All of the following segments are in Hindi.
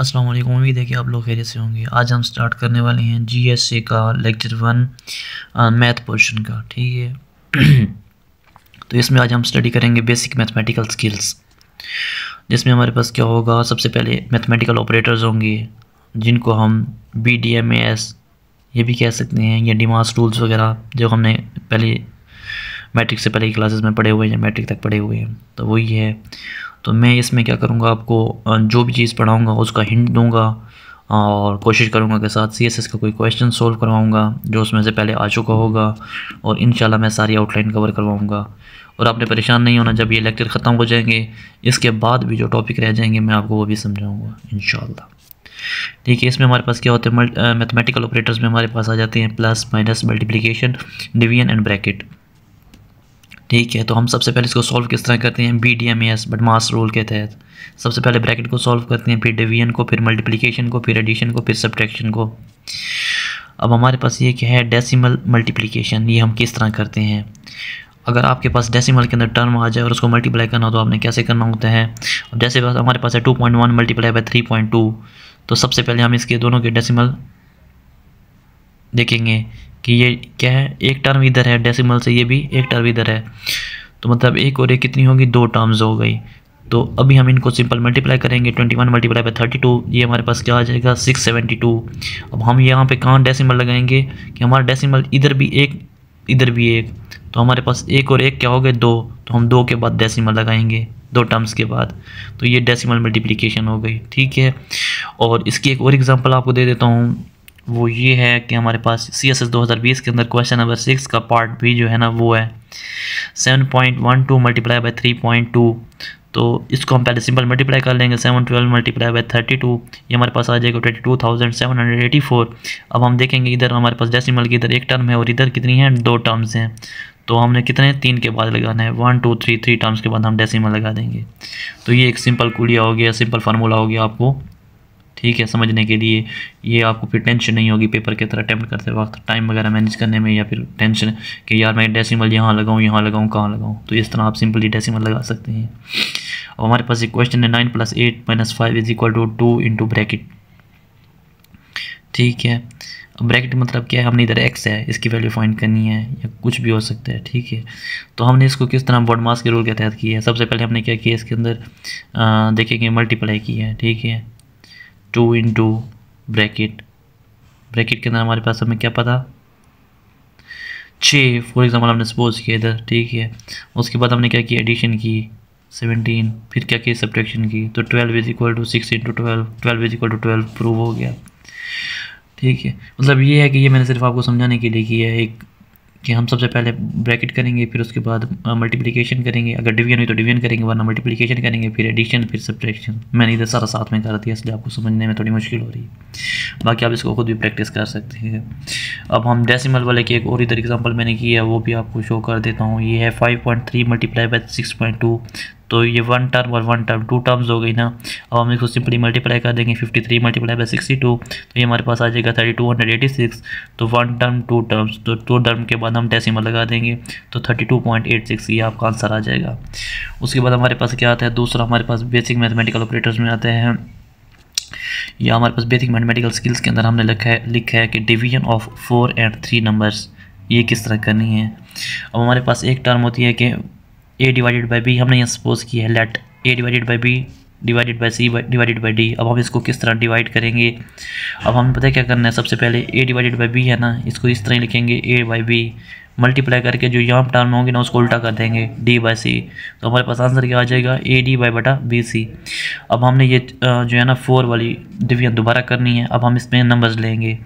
अस्सलाम वालेकुम। उम्मीद है कि आप लोग खैरियत से होंगे। आज हम स्टार्ट करने वाले हैं जीएसए का लेक्चर 1 मैथ पोर्शन का। ठीक है। तो इसमें आज हम स्टडी करेंगे बेसिक मैथमेटिकल स्किल्स, जिसमें हमारे पास क्या होगा। सबसे पहले मैथमेटिकल ऑपरेटर्स होंगे जिनको हम BDMAS ये भी कह सकते हैं, या डिमास रूल्स वगैरह जो हमने पहले मैट्रिक से पहले की क्लासेस में पढ़े हुए हैं, मैट्रिक तक पढ़े हुए हैं, तो वही है। तो मैं इसमें क्या करूँगा, आपको जो भी चीज़ पढ़ाऊँगा उसका हिंट दूँगा और कोशिश करूँगा के साथ CSS का कोई क्वेश्चन सोल्व करवाऊँगा जो उसमें से पहले आ चुका होगा, और इंशाल्लाह मैं सारी आउटलाइन कवर करवाऊँगा। और आपने परेशान नहीं होना, जब ये लेक्चर ख़त्म हो जाएंगे इसके बाद भी जो टॉपिक रह जाएंगे मैं आपको वो भी समझाऊँगा इंशाल्लाह। ठीक है। इसमें हमारे पास क्या होते हैं, मैथमेटिकल ऑपरेटर्स में हमारे पास आ जाते हैं plus, minus, multiplication, division and bracket. ठीक है। तो हम सबसे पहले इसको सॉल्व किस तरह करते हैं, BDMAS बडमास रूल के तहत। सबसे पहले ब्रैकेट को सॉल्व करते हैं, फिर डिवीजन को, फिर मल्टीप्लिकेशन को, फिर एडिशन को, फिर सब्ट्रैक्शन को। अब हमारे पास ये क्या है, डेसिमल मल्टीप्लिकेशन। ये हम किस तरह करते हैं, अगर आपके पास डेसिमल के अंदर टर्म आ जाए और उसको मल्टीप्लाई करना हो तो आपने कैसे करना होता है। अब जैसे हमारे पास है 2.1 मल्टीप्लाई बाय 3.2, तो सबसे पहले हम इसके दोनों के डेसिमल देखेंगे कि ये क्या है, एक टर्म इधर है डेसिमल से, ये भी एक टर्म इधर है, तो मतलब एक और एक कितनी होगी, दो टर्म्स हो गई। तो अभी हम इनको सिंपल मल्टीप्लाई करेंगे। 21 मल्टीप्लाई बाय 32, ये हमारे पास क्या आ जाएगा, 672। अब हम यहाँ पे कहाँ डेसिमल लगाएंगे कि हमारा डेसिमल इधर भी एक इधर भी एक, तो हमारे पास एक और एक क्या हो गए, दो, तो हम दो के बाद डेसिमल लगाएंगे, दो टर्म्स के बाद, तो ये डेसिमल मल्टीप्लिकेशन हो गई। ठीक है। और इसकी एक और एग्जांपल आपको दे देता हूँ, वो ये है कि हमारे पास CSS 2020 के अंदर क्वेश्चन नंबर 6 का पार्ट भी जो है ना वो है 7.12 मल्टीप्लाई बाय 3.2। तो इसको हम पहले सिंपल मल्टीप्लाई कर लेंगे, 712 मल्टीप्लाई बाय 32, ये हमारे पास आ जाएगा 22,784। अब हम देखेंगे इधर हमारे पास डेसिमल की इधर एक टर्म है और इधर कितनी है, दो टर्म्स हैं, तो हमने कितने, 3 के बाद लगाना है, 1 2 3 3 टर्म्स के बाद हम डेसिमल लगा देंगे। तो ये एक सिंपल कुलिया हो गया, सिंपल फार्मूला हो गया आपको, ठीक है, समझने के लिए। ये आपको फिर टेंशन नहीं होगी पेपर की तरह अटैम्प्ट करते वक्त टाइम वगैरह मैनेज करने में, या फिर टेंशन कि यार मैं डेसिमल यहाँ लगाऊँ कहाँ लगाऊँ, तो इस तरह आप सिंपली डेसिमल लगा सकते हैं। अब हमारे पास एक क्वेश्चन है 9 + 8 - 5 = 2 इंटू ब्रैकेट। ठीक है। अब ब्रैकेट मतलब क्या है, हमने इधर x है, इसकी वैल्यू फाइंड करनी है, या कुछ भी हो सकता है। ठीक है। तो हमने इसको किस तरह बॉडमास के रूल के तहत किया है। सबसे पहले हमने क्या किया, इसके अंदर देखेंगे मल्टीप्लाई किया है। ठीक है। 2 इंटू ब्रैकेट के अंदर हमारे पास हमें क्या पता, 6 फॉर एग्जाम्पल हमने सपोज किया इधर। ठीक है। उसके बाद हमने क्या किया, एडिशन की 17, फिर क्या किया, सब्ट्रैक्शन की, तो 12 = 6 इंटू 12 = 12 प्रूव हो गया। ठीक है। मतलब ये है कि ये मैंने सिर्फ आपको समझाने के लिए किया है एक, कि हम सबसे पहले ब्रैकेट करेंगे, फिर उसके बाद मल्टीप्लिकेशन करेंगे, अगर डिवीजन हुई तो डिवीजन करेंगे, वरना मल्टीप्लिकेशन करेंगे, फिर एडिशन, फिर सब्ट्रैक्शन। मैंने इधर सारा साथ में कर दिया, इसलिए आपको समझने में थोड़ी मुश्किल हो रही है, बाकी आप इसको खुद भी प्रैक्टिस कर सकते हैं। अब हम डेसिमल वाले की एक और इधर एग्जांपल मैंने की है, वो भी आपको शो कर देता हूँ। ये है 5.3 मल्टीप्लाई बाय 6.2, तो ये 1 टर्म और 1 टर्म 2 टर्म्स हो गई ना। अब हम इसको सिंपली मल्टीप्लाई कर देंगे, 53 मल्टीप्लाई बाय 62, तो ये हमारे पास आ जाएगा 3286। तो 1 टर्म 2 टर्म्स, तो 2 टर्म के बाद हम डेसिमल लगा देंगे, तो 32.86, ये आपका आंसर आ जाएगा। उसके बाद हमारे पास क्या आता है, दूसरा हमारे पास बेसिक मैथमेटिकल ऑपरेटर्स में आते हैं, या हमारे पास बेसिक मैथमेटिकल स्किल्स के अंदर हमने लिखा है कि डिवीजन ऑफ 4 and 3 नंबर्स, ये किस तरह करनी है। अब हमारे पास एक टर्म होती है कि a/b, हमने यहाँ सपोज किया है लेट a/b /c/d। अब हम इसको किस तरह डिवाइड करेंगे, अब हमें पता है क्या करना है। सबसे पहले a/b है ना, इसको इस तरह लिखेंगे a/b, मल्टीप्लाई करके जो यहाँ टर्म होंगे ना उसको उल्टा कर देंगे d/c, तो हमारे पास आंसर क्या आ जाएगा, ad/bc। अब हमने ये जो है ना 4 वाली डिवीजन दोबारा करनी है। अब हम इसमें नंबर्स लेंगे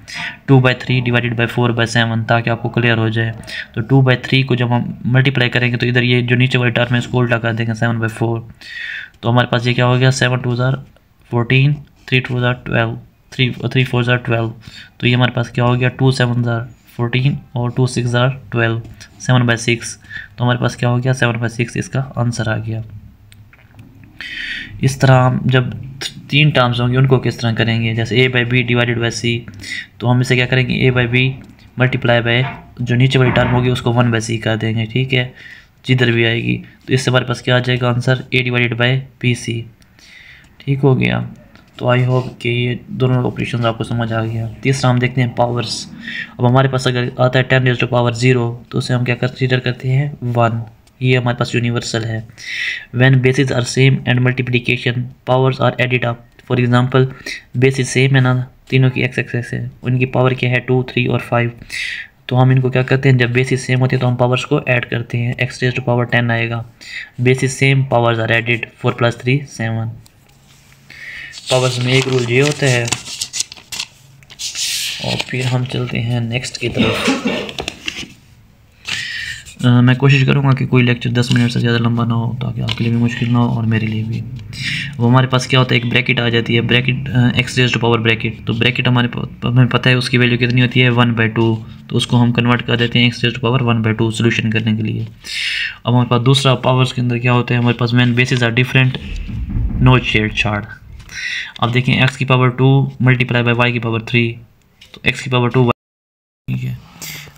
2/3 / 4/7, ताकि आपको क्लियर हो जाए। तो 2/3 को जब हम मल्टीप्लाई करेंगे तो इधर ये जो नीचे वाली टर्म है इसको उल्टा कर देंगे 7/4, तो हमारे पास ये क्या हो गया, 7 2 14, 3 2 12, 3 4 12, तो ये हमारे पास क्या हो गया, 2 7 14 और 2 6 12, 7/6, तो हमारे पास क्या हो गया, 7/6 इसका आंसर आ गया। इस तरह हम जब 3 टर्म्स होंगे उनको किस तरह करेंगे, जैसे a/b / c, तो हम इसे क्या करेंगे, a/b मल्टीप्लाई बाय जो नीचे वाली टर्म होगी उसको 1/c कर देंगे। ठीक है, जिधर भी आएगी, तो इससे हमारे पास क्या आ जाएगा आंसर, a/bc। ठीक हो गया। तो आई होप कि ये दोनों ऑपरेशन आपको समझ आ गया। तीसरा हम देखते हैं पावर्स। अब हमारे पास अगर आता है 10⁻�0 तो उसे हम क्या कंसीडर करते हैं 1। ये हमारे पास यूनिवर्सल है। When basis are same and multiplication powers are added up. For example basis same है ना, तीनों की x एक्सेस है, उनकी पावर क्या है 2, 3 और 5। तो हम इनको क्या करते हैं, जब बेसिस सेम होती है तो हम पावर्स को ऐड करते हैं, x⁻10 आएगा। Basis same powers are added, 4 + 3 7। Powers में एक रूल ये होता है। और फिर हम चलते हैं नेक्स्ट की तरफ। मैं कोशिश करूंगा कि कोई लेक्चर 10 मिनट से ज़्यादा लंबा ना हो, ताकि आपके लिए भी मुश्किल ना हो और मेरे लिए भी। वो हमारे पास क्या होता है, एक ब्रैकेट आ जाती है, ब्रैकेट x⁻⁴ ब्रैकेट। तो ब्रैकेट हमें पता है उसकी वैल्यू कितनी होती है 1/2। तो उसको हम कन्वर्ट कर देते हैं x⁻1/2 सोल्यूशन करने के लिए। अब हमारे पास दूसरा पावर्स के अंदर क्या होता है, हमारे पास main basis are different, no छेड़छाड़। अब देखें x⁻2 × y⁻3, तो x⁻2 ठीक है।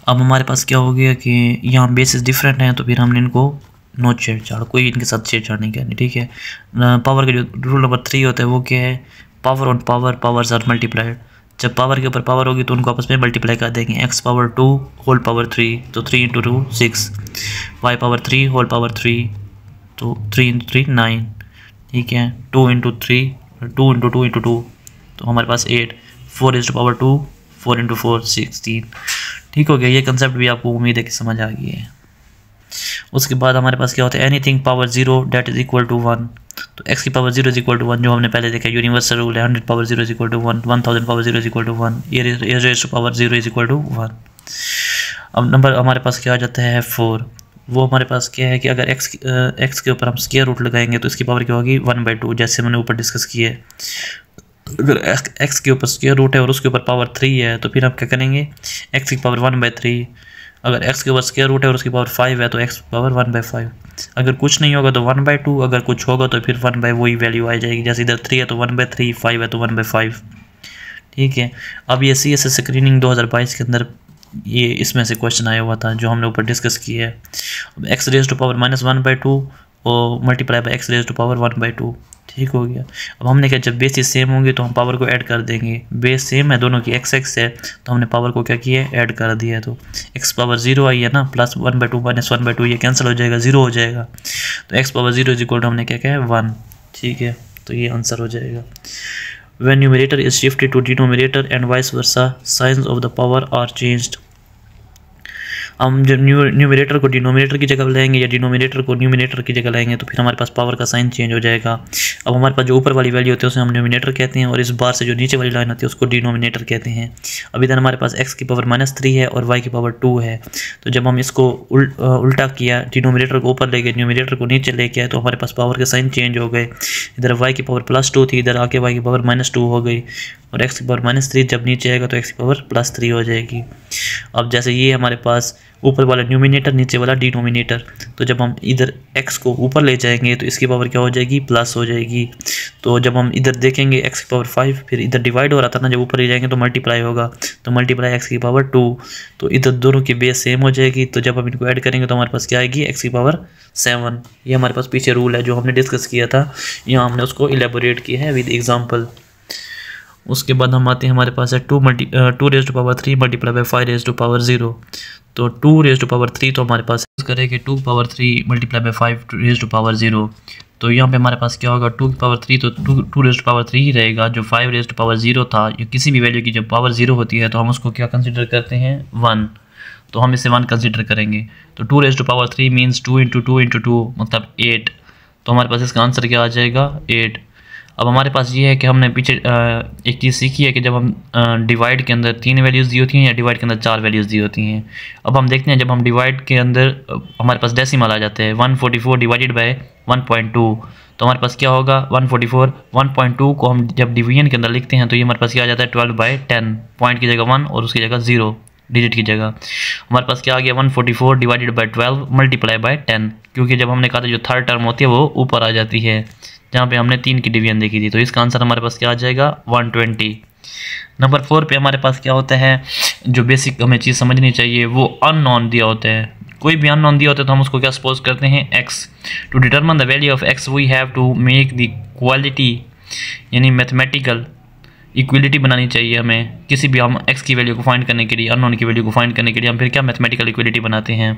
अब हमारे पास क्या हो गया कि यहाँ बेसिस डिफरेंट हैं, तो फिर हमने इनको नो छेड़छाड़, कोई इनके साथ छेड़छाड़ नहीं करनी, ठीक है। पावर का जो रूल नंबर 3 होता है वो क्या है, power on power, powers are multiplied. जब पावर के ऊपर पावर होगी तो उनको आपस में मल्टीप्लाई कर देंगे। x⁻2 होल पावर 3, तो 3 × 2 6, y⁻3 होल पावर 3, तो 3 × 3 9, ठीक है। 2 × 3, 2 × 2 × 2, तो हमारे पास 8, 4⁻2, 4 × 4 16। ठीक हो गया। ये कंसेप्ट भी आपको उम्मीद है कि समझ आ गई है। उसके बाद हमारे पास क्या होता है, anything power 0 that is equal to 1। तो x⁻0 = 1 जो हमने पहले देखा, यूनिवर्सल रूल है। 100⁻0 = 1, 1000⁻0 = 1, e⁻0 = 1। अब नंबर हमारे पास क्या आ जाता है 4। वो हमारे पास क्या है कि अगर x के ऊपर हम स्क्वायर रूट लगाएंगे तो इसकी पावर क्या होगी 1/2, जैसे मैंने ऊपर डिस्कस किया है। अगर x के ऊपर स्क्वायर रूट है और उसके ऊपर पावर 3 है तो फिर हम क्या करेंगे, x की पावर 1/3। अगर x के ऊपर स्क्वायर रूट है और उसकी पावर 5 है तो x की पावर 1/5। अगर कुछ नहीं होगा तो 1/2, अगर कुछ होगा तो फिर 1/ वही वैल्यू आ जाएगी। जैसे इधर 3 है तो 1/3, 5 है तो 1/5, ठीक है। अब ये CSS स्क्रीनिंग 2022 के अंदर ये इसमें से क्वेश्चन आया हुआ था जो हमने ऊपर डिस्कस किया है। अब x⁻⁻1/2 और मल्टीप्लाई बाय x⁻1/2, ठीक हो गया। अब हमने क्या, जब बेसिस सेम होंगे तो हम पावर को ऐड कर देंगे। बेस सेम है, दोनों की x है, तो हमने पावर को क्या किया है, ऐड कर दिया। तो x⁻0 आई है ना, प्लस 1/2 माइनस 1/2, ये कैंसिल हो जाएगा, 0 हो जाएगा। तो x⁻0 = हमने क्या किया है 1, ठीक है। तो ये आंसर हो जाएगा। When numerator is shifted to denominator and vice versa, signs of the power are changed. हम जब न्यूमरेटर को डिनोमिनेटर की जगह लाएंगे या डिनोमिनेटर को न्यूमिनेटर की जगह लाएंगे तो फिर हमारे पास पावर का साइन चेंज हो जाएगा। अब हमारे पास जो ऊपर वाली वैल्यू होती है उसे हम न्यूमिनेटर कहते हैं और इस बार से जो नीचे वाली लाइन होती है उसको डिनोमिनेटर कहते हैं। अब इधर हमारे पास x की पावर -3 है और y की पावर 2 है। तो जब हम इसको उल्टा किया, डिनोमिनेटर को ऊपर ले गए, न्यूमिनेटर को नीचे लेके आए, तो हमारे पास पावर के साइन चेंज हो गए। इधर y की पावर +2 थी, इधर आके y की पावर -2 हो गई और x की पावर -3 जब नीचे आएगा तो x की पावर +3 हो जाएगी। अब जैसे ये हमारे पास ऊपर वाला न्यूमिनेटर, नीचे वाला डिनोमिनेटर, तो जब हम इधर x को ऊपर ले जाएंगे तो इसकी पावर क्या हो जाएगी, प्लस हो जाएगी। तो जब हम इधर देखेंगे x की पावर 5, फिर इधर डिवाइड हो रहा था ना, जब ऊपर ले जाएंगे तो मल्टीप्लाई होगा, तो मल्टीप्लाई x की पावर 2, तो इधर दोनों की बेस सेम हो जाएगी। तो जब हम इनको ऐड करेंगे तो हमारे पास क्या आएगी, x की पावर 7। ये हमारे पास पीछे रूल है जो हमने डिस्कस किया था, यहाँ हमने उसको इलेबोरेट किया है विद एग्जाम्पल। उसके बाद हम आते हैं, हमारे पास है 2 ⁻3 मल्टीप्लाई बाय 5⁻0। तो 2⁻3 तो हमारे पास करेंगे 2⁻3 मल्टीप्लाई बाय 5⁻0। तो यहाँ पे हमारे पास क्या होगा, 2⁻3 तो 2⁻3 ही रहेगा। जो 5⁻0 था, या किसी भी वैल्यू की जब पावर 0 होती है तो हम उसको क्या कंसिडर करते हैं 1, तो हम इसे 1 कंसिडर करेंगे। तो 2⁻3 मीन्स 2 × 2 × 2 मतलब 8। तो हमारे पास इसका आंसर क्या आ जाएगा 8। अब हमारे पास ये है कि हमने पीछे एक चीज़ सीखी है कि जब हम डिवाइड के अंदर 3 वैल्यूज़ दी होती हैं या डिवाइड के अंदर 4 वैल्यूज़ दी होती हैं। अब हम देखते हैं, जब हम डिवाइड के अंदर हमारे पास डेसिमल आ जाते हैं 144 डिवाइडेड बाय 1.2, तो हमारे पास क्या होगा 144। 1.2 को हम जब डिवीजन के अंदर लिखते हैं तो ये हमारे पास क्या आ जाता है 12/10, पॉइंट की जगह 1 और उसकी जगह 0, डिजिट की जगह। हमारे पास क्या आ गया 144 डिवाइडेड बाय 12 मल्टीप्लाई बाय 10, क्योंकि जब हमने कहा था जो थर्ड टर्म होती है वो ऊपर आ जाती है, जहाँ पे हमने 3 की डिवीजन देखी थी। तो इसका आंसर हमारे पास क्या आ जाएगा 120। नंबर 4 पे हमारे पास क्या होता है, जो बेसिक हमें चीज़ समझनी चाहिए, वो अननोन दिया होता है। कोई भी अननोन दिया होता है तो हम उसको क्या सपोज करते हैं x। To determine the value of x we have to make the quality यानी मैथमेटिकल इक्वलिटी बनानी चाहिए हमें किसी भी, हम x की वैल्यू को फाइंड करने के लिए, अननोन की वैल्यू को फाइंड करने के लिए हम फिर क्या मैथमेटिकल इक्वलिटी बनाते हैं।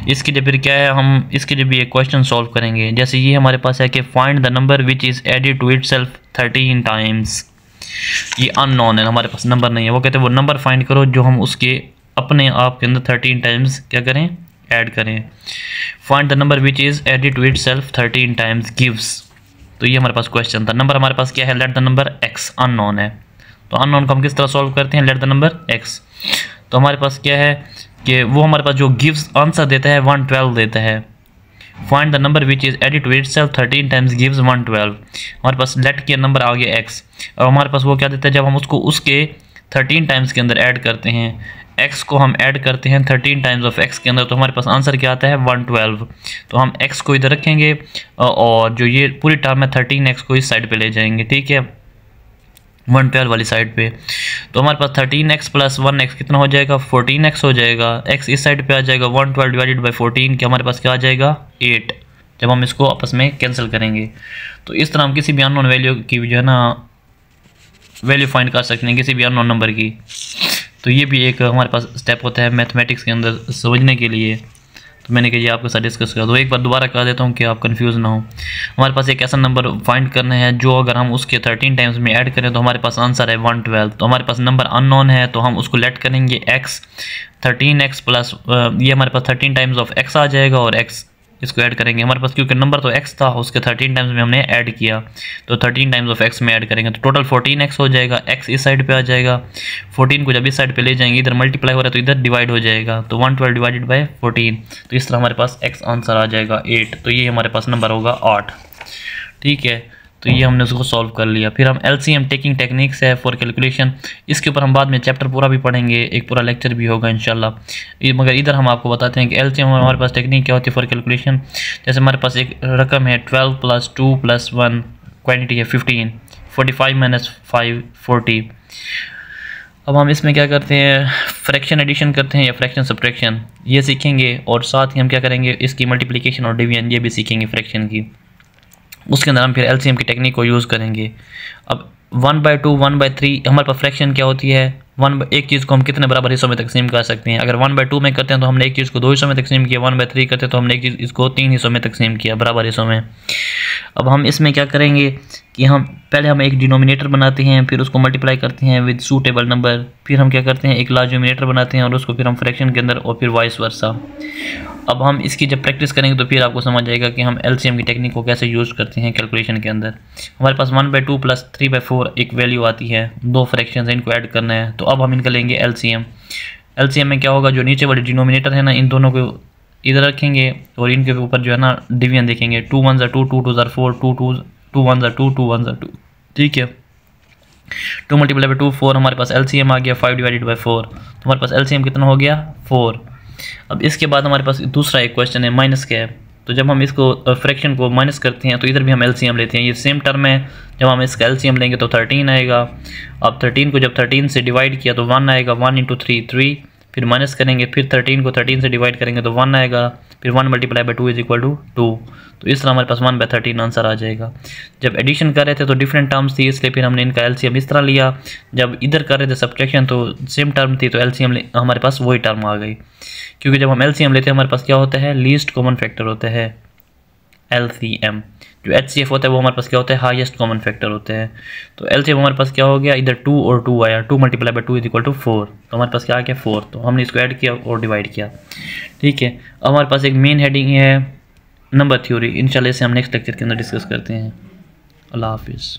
इसके लिए फिर क्या है, हम इसके लिए भी एक क्वेश्चन सॉल्व करेंगे। जैसे ये हमारे पास है कि find the number which is added to itself 13 times. ये अननोन है, हमारे पास नंबर नहीं है। वो कहते हैं वो नंबर फाइंड करो जो हम उसके अपने आप के अंदर 13 टाइम्स क्या करें, ऐड करें। Find the number which is added to itself 13 times gives. तो ये हमारे पास क्वेश्चन था। नंबर हमारे पास क्या है, let the number x, unknown है। तो अननोन को हम किस तरह सॉल्व करते हैं, लेट द नंबर x। तो हमारे पास क्या है कि वो हमारे पास जो गिव्स आंसर देता है 112 देता है। Find the number which is added to itself 13 times gives 112। हमारे पास लेट के नंबर आ गया x, और हमारे पास वो क्या देता है, जब हम उसको उसके 13 टाइम्स के अंदर ऐड करते हैं, x को हम ऐड करते हैं 13 टाइम्स ऑफ x के अंदर, तो हमारे पास आंसर क्या आता है 112। तो हम x को इधर रखेंगे और जो ये पूरी टर्म है 13x को इस साइड पे ले जाएंगे, ठीक है, 112 वाली साइड पे। तो हमारे पास 13x प्लस 1x कितना हो जाएगा, 14x हो जाएगा। x इस साइड पे आ जाएगा, 112 डिवाइडेड बाई 14 कि हमारे पास क्या आ जाएगा 8, जब हम इसको आपस में कैंसिल करेंगे। तो इस तरह हम किसी भी अननोन वैल्यू की जो है ना वैल्यू फाइंड कर सकते हैं, किसी भी अननोन नंबर की। तो ये भी एक हमारे पास स्टेप होता है मैथमेटिक्स के अंदर समझने के लिए। तो मैंने कहा ये आपके साथ डिस्कस कर दो। एक बार दोबारा कर देता हूँ कि आप कंफ्यूज ना हो। हमारे पास एक ऐसा नंबर फाइंड करना है जो अगर हम उसके 13 टाइम्स में ऐड करें तो हमारे पास आंसर है 112। तो हमारे पास नंबर अननोन है, तो हम उसको लेट करेंगे x, 13x प्लस ये हमारे पास 13 टाइम्स ऑफ x आ जाएगा और x इसको ऐड करेंगे। हमारे पास क्योंकि नंबर तो x था, उसके 13 टाइम्स में हमने ऐड किया, तो 13 टाइम्स ऑफ x में ऐड करेंगे तो टोटल 14x हो जाएगा। x इस साइड पे आ जाएगा, 14 को जब इस साइड पे ले जाएंगे, इधर मल्टीप्लाई हो रहा है तो इधर डिवाइड हो जाएगा, तो 112 डिवाइडेड बाय 14। तो इस तरह हमारे पास x आंसर आ जाएगा 8। तो ये हमारे पास नंबर होगा 8, ठीक है। तो ये हमने उसको सॉल्व कर लिया। फिर हम LCM टेकिंग टेक्निक्स है फॉर कैलकुलेशन, इसके ऊपर हम बाद में चैप्टर पूरा भी पढ़ेंगे, एक पूरा लेक्चर भी होगा इंशाल्लाह। मगर इधर हम आपको बताते हैं कि LCM हमारे पास टेक्निक क्या होती है फॉर कैलकुलेशन। जैसे हमारे पास एक रकम है 12 प्लस 2 प्लस 1, क्वान्टिटी है 15, 45 माइनस 5 40। अब हम इसमें क्या करते हैं, फ्रैक्शन एडिशन करते हैं या फ्रैक्शन सब्ट्रैक्शन, ये सीखेंगे। और साथ ही हम क्या करेंगे, इसकी मल्टीप्लिकेशन और डिवीजन ये भी सीखेंगे फ्रैक्शन की। उसके अंदर हम फिर LCM की टेक्निक को यूज़ करेंगे। अब 1/2 1/3 हमारे पास फ्रैक्शन क्या होती है, एक चीज़ को हम कितने बराबर हिस्सों में तकसीम कर सकते हैं। अगर 1/2 में करते हैं तो हमने एक चीज़ को 2 हिस्सों में तकसीम किया, 1/3 करते हैं तो हमने एक चीज़ इसको 3 हिस्सों में तकसीम किया, बराबर हिस्सों में। अब हम इसमें क्या करेंगे कि हम पहले हम एक डिनोमिनेटर बनाते हैं, फिर उसको मल्टीप्लाई करते हैं विद सूटेबल नंबर, फिर हम क्या करते हैं एक लार्ज डिनोमिनेटर बनाते हैं और उसको फिर हम फ्रैक्शन के अंदर, और फिर वाइस वर्सा। अब हम इसकी जब प्रैक्टिस करेंगे तो फिर आपको समझ आएगा कि हम LCM की टेक्निक को कैसे यूज़ करते हैं कैलकुलेशन के अंदर। हमारे पास 1/2 प्लस 3/4 एक वैल्यू आती है, 2 फ्रैक्शन है, इनको ऐड करना है। तो अब हम इनका लेंगे LCM। LCM में क्या होगा, जो नीचे वाले डिनोमिनेटर है ना, इन दोनों को इधर रखेंगे और इनके ऊपर जो है ना डिवीजन देखेंगे, 2 1s are 2, 2 2s are 4, 2 1s are 2, 2 1s are 2, ठीक है। 2 मल्टीप्लाई बाई 2 4, हमारे पास LCM आ गया 5 डिवाइडेड बाई 4। तो हमारे पास LCM कितना हो गया 4। अब इसके बाद हमारे पास दूसरा एक क्वेश्चन है माइनस का है। तो जब हम इसको फ्रैक्शन को माइनस करते हैं तो इधर भी हम LCM लेते हैं, ये सेम टर्म है। जब हम इसका LCM लेंगे तो 13 आएगा। अब 13 को जब 13 से डिवाइड किया तो 1 आएगा, 1 × 3 3, फिर माइनस करेंगे, फिर 13 को 13 से डिवाइड करेंगे तो 1 आएगा, फिर 1 multiply by 2 is equal to 2। तो इस तरह हमारे पास 1/13 आंसर आ जाएगा। जब एडिशन कर रहे थे तो डिफरेंट टर्म्स थी, इसलिए फिर हमने इनका LCM इस तरह लिया। जब इधर कर रहे थे सब्ट्रैक्शन तो सेम टर्म थी, तो LCM हमारे पास वही टर्म आ गई। क्योंकि जब हम LCM लेते हैं हमारे पास क्या होता है, लीस्ट कॉमन फैक्टर होता है LCM। जो HCF होता है वो हमारे पास क्या होता है, हाईएस्ट कॉमन फैक्टर होते हैं। तो LCM हमारे पास क्या हो गया, इधर 2 और 2 आया, 2 multiply by 2 is equal to 4। तो हमारे पास क्या आ गया 4। तो हमने इसको ऐड किया और डिवाइड किया, ठीक है। अब हमारे पास एक मेन हेडिंग है नंबर थ्योरी, इंशाल्लाह इसे हम नेक्स्ट लेक्चर के अंदर डिस्कस करते हैं। अल्लाह हाफिज़।